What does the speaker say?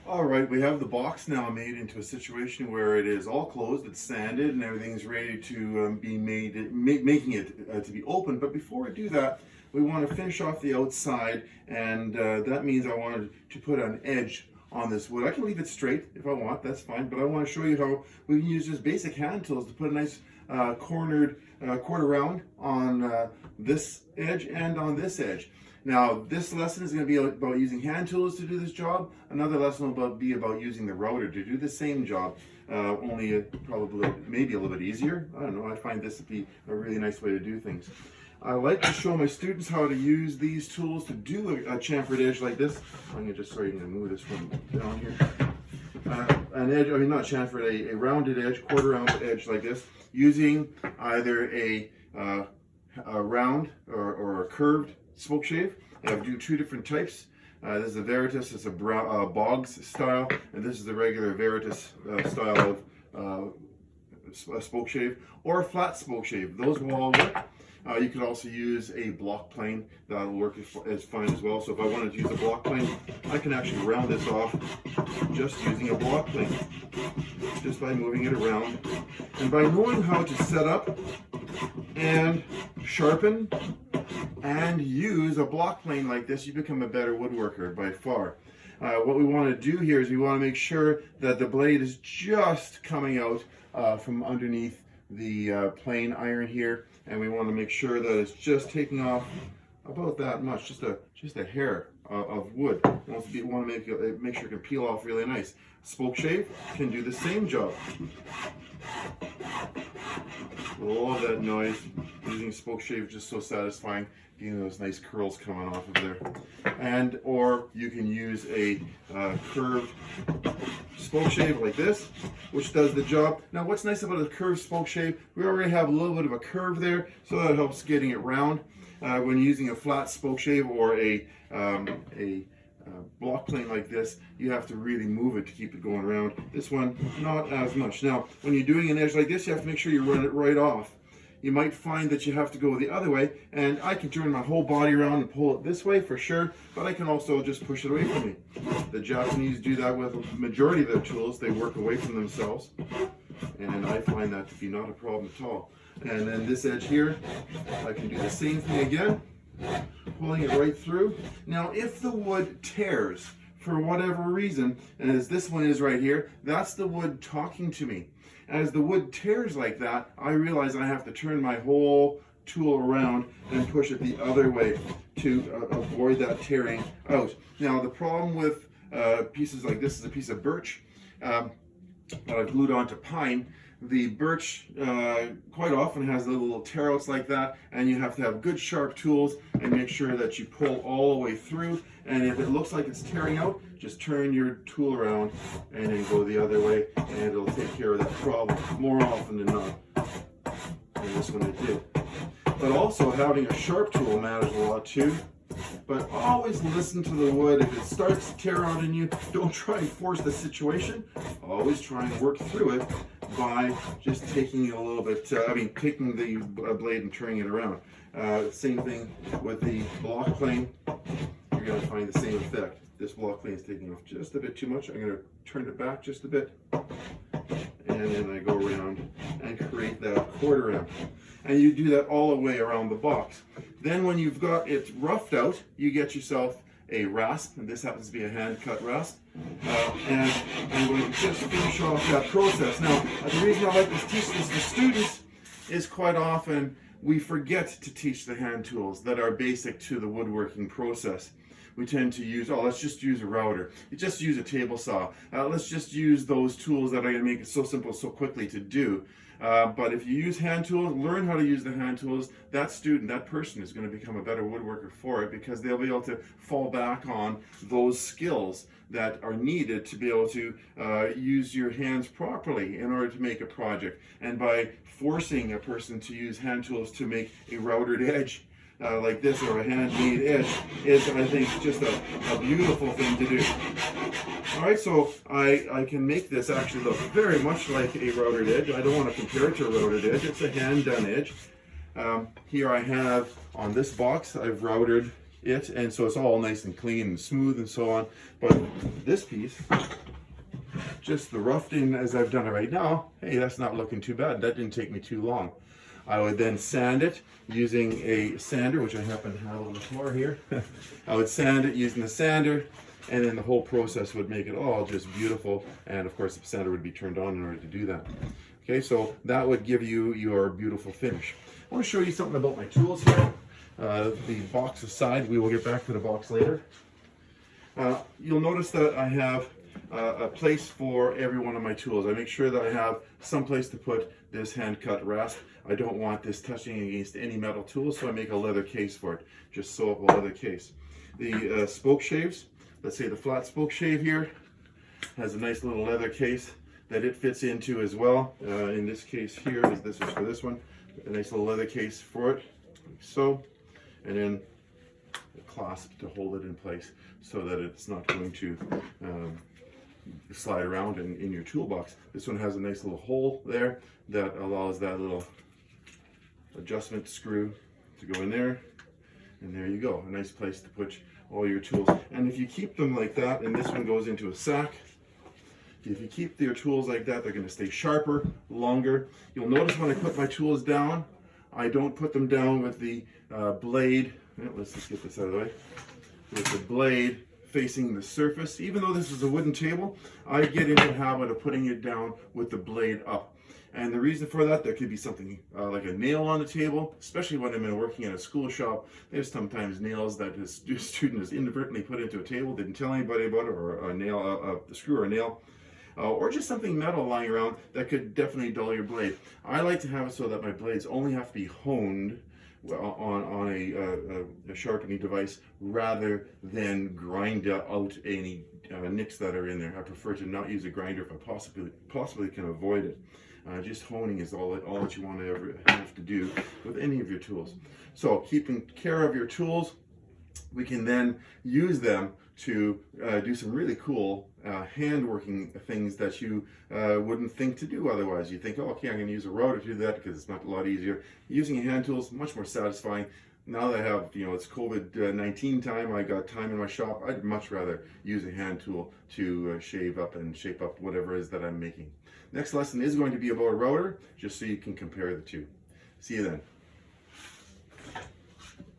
All right, we have the box now made into a situation where it is all closed, it's sanded, and everything's ready to be made, making it to be open. But before we do that, we want to finish off the outside, and that means I wanted to put an edge on this wood. I can leave it straight if I want, that's fine, but I want to show you how we can use just basic hand tools to put a nice cornered quarter round on this edge and on this edge. Now, this lesson is going to be about using hand tools to do this job. Another lesson will be about using the router to do the same job, only probably maybe a little bit easier. I don't know, I find this to be a really nice way to do things. I like to show my students how to use these tools to do a chamfered edge like this. I'm going to just, sorry, I'm going to move this one down here. An edge, I mean not chamfered, a rounded edge, quarter round edge like this, using either a round or a curved spoke shave. I do two different types. This is a Veritas, it's a Boggs style, and this is the regular Veritas style of spoke shave, or a flat spoke shave. Those will all work. You could also use a block plane. That'll work as fine as well. So if I wanted to use a block plane, I can actually round this off just using a block plane, just by moving it around. And by knowing how to set up and sharpen and use a block plane like this, you become a better woodworker by far. What we want to do here is we want to make sure that the blade is just coming out from underneath the plane iron here, and we want to make sure that it's just taking off about that much, just a hair of wood. We want to make sure it can peel off really nice. Spoke shave can do the same job. All of that noise. Using spoke shave is just so satisfying, getting those nice curls coming off of there. And or you can use a curved spoke shave like this, which does the job. Now what's nice about a curved spoke shave, we already have a little bit of a curve there, so that helps getting it round. When using a flat spoke shave or a block plane like this, you have to really move it to keep it going around. This one, not as much. Now, when you're doing an edge like this, you have to make sure you run it right off. You might find that you have to go the other way, and I can turn my whole body around and pull it this way for sure, but I can also just push it away from me. The Japanese do that with the majority of their tools. They work away from themselves, and I find that to be not a problem at all. And then this edge here, I can do the same thing again, pulling it right through. Now, if the wood tears for whatever reason, and as this one is right here, that's the wood talking to me. As the wood tears like that, I realize I have to turn my whole tool around and push it the other way to avoid that tearing out. Now, the problem with pieces like this is a piece of birch that I've glued onto pine. The birch quite often has little tear outs like that, and you have to have good sharp tools and make sure that you pull all the way through. And if it looks like it's tearing out, just turn your tool around and then go the other way, and it'll take care of that problem more often than not. And this one it did. But also having a sharp tool matters a lot too. But always listen to the wood. If it starts to tear out in you, don't try and force the situation. Always try and work through it by just taking it a little bit, taking the blade and turning it around. Same thing with the block plane. You're going to find the same effect. This block plane is taking off just a bit too much. I'm going to turn it back just a bit. And then I go around and create that quarter round. And you do that all the way around the box. Then when you've got it roughed out, you get yourself a rasp, and this happens to be a hand-cut rasp. And I'm going to just finish off that process. Now, the reason I like to teach this to students is quite often we forget to teach the hand tools that are basic to the woodworking process. We tend to use, oh, let's just use a router. You just use a table saw. Let's just use those tools that are going to make it so simple, so quickly to do. But if you use hand tools, learn how to use the hand tools, that student, that person is going to become a better woodworker for it, because they'll be able to fall back on those skills that are needed to be able to use your hands properly in order to make a project. And by forcing a person to use hand tools to make a routered edge like this, or a handmade edge, is, I think, just a beautiful thing to do. All right, so I can make this actually look very much like a routered edge. I don't want to compare it to a routered edge. It's a hand-done edge. Here I have, on this box, I've routed it, and so it's all nice and clean and smooth and so on. But this piece, just the roughing as I've done it right now, hey, that's not looking too bad. That didn't take me too long. I would then sand it using a sander, which I happen to have on the floor here. I would sand it using the sander, and then the whole process would make it all just beautiful. And of course, the sander would be turned on in order to do that. Okay, so that would give you your beautiful finish. I want to show you something about my tools here. The box aside, we will get back to the box later. You'll notice that I have a place for every one of my tools. I make sure that I have some place to put this hand cut rasp. I don't want this touching against any metal tool, so I make a leather case for it. Just sew up a leather case. The spoke shaves, let's say the flat spoke shave here, has a nice little leather case that it fits into as well. In this case here, this is for this one, a nice little leather case for it, like so, and then a clasp to hold it in place so that it's not going to slide around in your toolbox. This one has a nice little hole there that allows that little adjustment screw to go in there, and there you go, a nice place to put all your tools. And if you keep them like that, and this one goes into a sack, if you keep your tools like that, they're going to stay sharper, longer. You'll notice when I put my tools down, I don't put them down with the blade, let's just get this out of the way, with the blade facing the surface. Even though this is a wooden table, I get into the habit of putting it down with the blade up. And the reason for that, there could be something like a nail on the table, especially when I'm working in a school shop. There's sometimes nails that a student has inadvertently put into a table, didn't tell anybody about it, or a nail, a screw or a nail, or just something metal lying around that could definitely dull your blade. I like to have it so that my blades only have to be honed on a sharpening device rather than grind out any nicks that are in there. I prefer to not use a grinder if I possibly can avoid it. Just honing is all that you want to ever have to do with any of your tools. So keeping care of your tools, we can then use them to do some really cool hand working things that you wouldn't think to do otherwise. You think, oh, okay, I'm going to use a router to do that because it's not a lot easier. Using a hand tool is much more satisfying. Now that I have, it's COVID-19 time, I got time in my shop, I'd much rather use a hand tool to shave up and shape up whatever it is that I'm making. Next lesson is going to be about a router, just so you can compare the two. See you then.